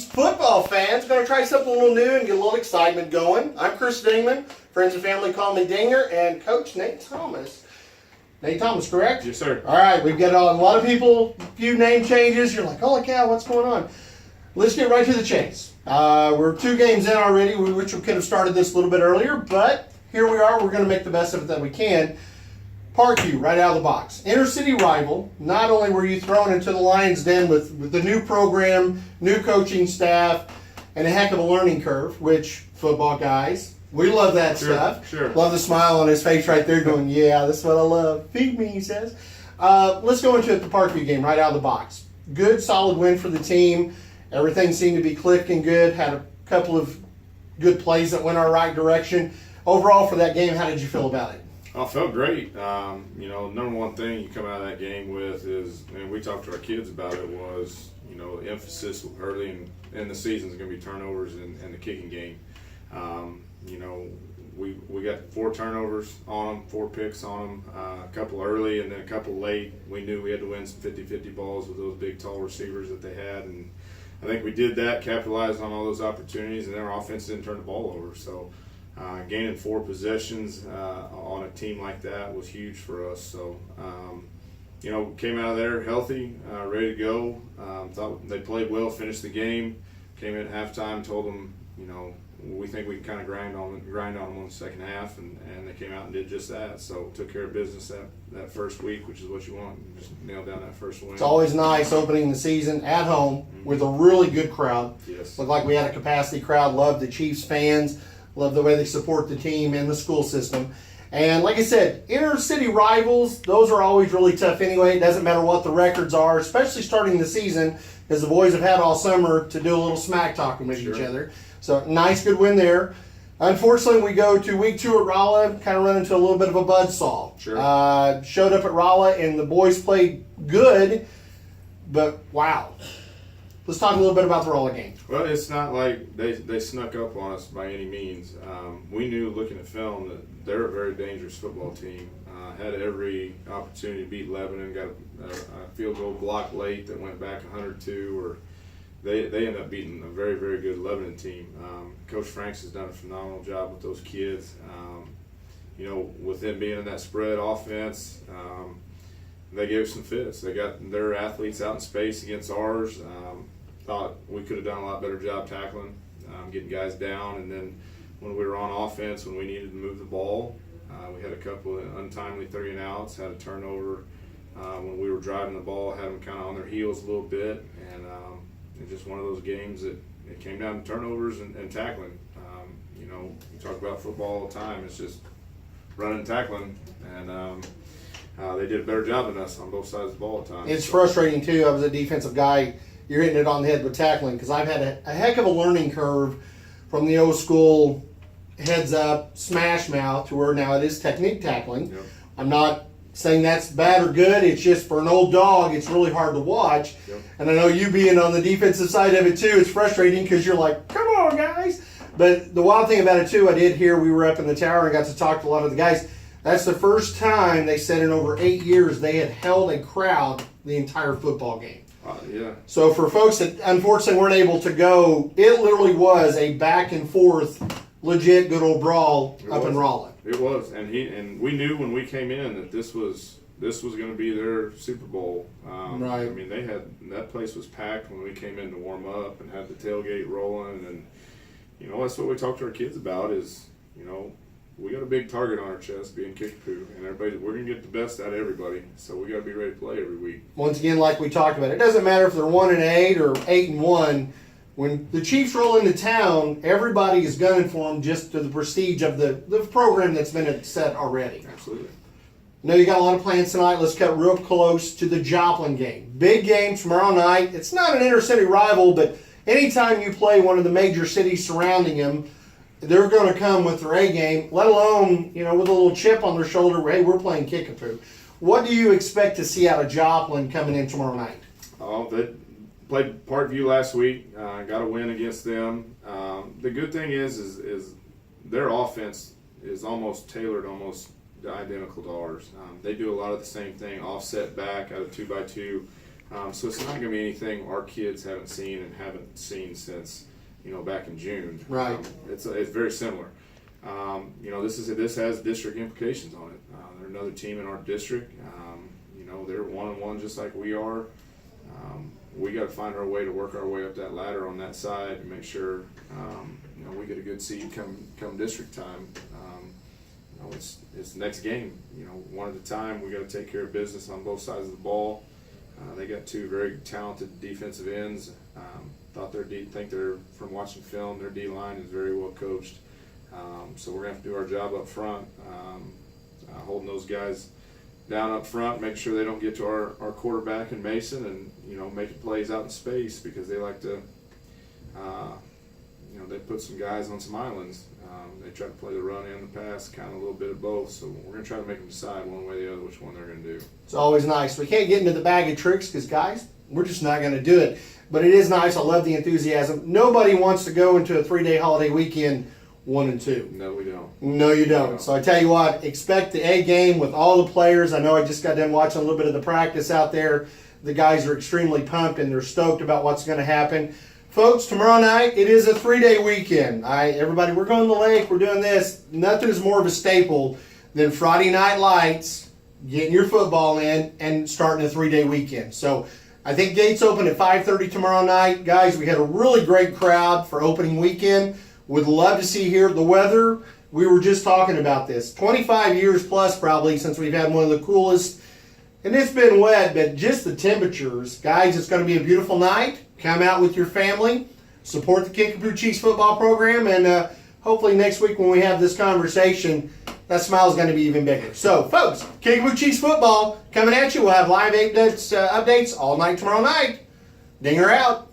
Football fans, going to try something a little new and get a little excitement going. I'm Chris Dingman. Friends and family call me Dinger, and Coach Nate Thomas. Nate Thomas, correct? Yes, sir. All right, we've got a lot of people, a few name changes. You're like, holy cow, what's going on? Let's get right to the chase. We're 2 games in already, which we could have started this a little bit earlier, but here we are. We're going to make the best of it that we can. Parkview, right out of the box. Inner city rival. Not only were you thrown into the lion's den with the new program, new coaching staff, and a heck of a learning curve, which football guys, we love that stuff. Sure. Love the smile on his face right there going, yeah, that's what I love. Feed me, he says. Let's go into the Parkview game right out of the box. Good, solid win for the team. Everything seemed to be clicking good. Had a couple of good plays that went our right direction. Overall, for that game, how did you feel about it? I felt great. Number one thing you come out of that game with is, and we talked to our kids about it, was, the emphasis early in the season is going to be turnovers and the kicking game. We got 4 turnovers on them, 4 picks on them, a couple early and then a couple late. We knew we had to win some 50-50 balls with those big, tall receivers that they had, and I think we did that, capitalized on all those opportunities, and then our offense didn't turn the ball over. So gaining 4 possessions on a team like that was huge for us. So, came out of there healthy, ready to go. Thought they played well, finished the game. Came in at halftime, told them, we think we can kind of grind on them in the second half, and they came out and did just that. So took care of business that first week, which is what you want. Just nailed down that first win. It's always nice opening the season at home with a really good crowd. Yes. Looked like we had a capacity crowd. Loved the Chiefs fans. Love the way they support the team and the school system. And like I said, inner city rivals, those are always really tough anyway. It doesn't matter what the records are, especially starting the season, because the boys have had all summer to do a little smack talking with each other. So nice, good win there. Unfortunately, we go to week 2 at Rolla, kind of run into a little bit of a buzzsaw. Sure. Showed up at Rolla, and the boys played good, but wow. Let's talk a little bit about the Rolla game. Well, it's not like they snuck up on us by any means. We knew looking at film that they're a very dangerous football team. Had every opportunity to beat Lebanon, got a field goal block late that went back 102, or they ended up beating a very, very good Lebanon team. Coach Franks has done a phenomenal job with those kids. With them being in that spread offense, they gave us some fits. They got their athletes out in space against ours. Thought we could have done a lot better job tackling, getting guys down, and then when we were on offense, when we needed to move the ball, we had a couple of untimely 3 and outs, had a turnover when we were driving the ball, had them kind of on their heels a little bit, and it's just one of those games that it came down to turnovers and tackling. You talk about football all the time, it's just running and tackling, and they did a better job than us on both sides of the ball at times. It's frustrating too. I was a defensive guy. You're hitting it on the head with tackling, because I've had a heck of a learning curve from the old school heads up, smash mouth to where now it is technique tackling. Yep. I'm not saying that's bad or good. It's just for an old dog, it's really hard to watch. Yep. And I know you being on the defensive side of it too, it's frustrating because you're like, come on, guys. But the wild thing about it too, I did hear, we were up in the tower and got to talk to a lot of the guys. That's the first time they said in over 8 years they had held a crowd the entire football game. Yeah. So for folks that unfortunately weren't able to go, it literally was a back and forth, legit good old brawl up in Rolla. It was, and we knew when we came in that this was going to be their Super Bowl. Right. I mean, that place was packed when we came in to warm up and had the tailgate rolling, and that's what we talked to our kids about is we got a big target on our chest being Kickapoo, and we're going to get the best out of everybody, so we got to be ready to play every week. Once again, like we talked about, it doesn't matter if they're 1-8 or 8-1. When the Chiefs roll into town, everybody is gunning for them just to the prestige of the program that's been set already. Absolutely. I know you got a lot of plans tonight. Let's cut real close to the Joplin game. Big game tomorrow night. It's not an inner-city rival, but anytime you play one of the major cities surrounding them, they're going to come with their A game, let alone, with a little chip on their shoulder where, hey, we're playing Kickapoo. What do you expect to see out of Joplin coming in tomorrow night? They played Parkview last week, got a win against them. The good thing is their offense is almost tailored, almost identical to ours. They do a lot of the same thing, offset back out of 2x2, So it's not going to be anything our kids haven't seen and haven't seen since, back in June. Right. It's very similar. This has district implications on it. They're another team in our district. They're 1-1 just like we are. We got to find our way to work our way up that ladder on that side and make sure we get a good seed come district time. It's next game. One at a time. We got to take care of business on both sides of the ball. They got two very talented defensive ends. Think they're from watching film. Their D line is very well coached. So we're gonna have to do our job up front, holding those guys down up front, making sure they don't get to our quarterback and Mason, and making plays out in space because they like to. They put some guys on some islands. They try to play the run and the pass, kind of a little bit of both. So we're going to try to make them decide one way or the other which one they're going to do. It's always nice. We can't get into the bag of tricks because, guys, we're just not going to do it. But it is nice. I love the enthusiasm. Nobody wants to go into a 3-day holiday weekend 1-2. No, we don't. No, you don't. So I tell you what, expect the A game with all the players. I know I just got done watching a little bit of the practice out there. The guys are extremely pumped and they're stoked about what's going to happen. Folks, tomorrow night, it is a 3-day weekend. Everybody, we're going to the lake, we're doing this. Nothing's more of a staple than Friday night lights, getting your football in, and starting a 3-day weekend. So I think gates open at 5:30 tomorrow night. Guys, we had a really great crowd for opening weekend. Would love to see here the weather. We were just talking about this. 25 years plus probably since we've had one of the coolest. And it's been wet, but just the temperatures. Guys, it's going to be a beautiful night. Come out with your family, support the Kickapoo Chiefs football program, and hopefully next week when we have this conversation, that smile is going to be even bigger. So, folks, Kickapoo Chiefs football coming at you. We'll have live updates all night tomorrow night. Dinger out.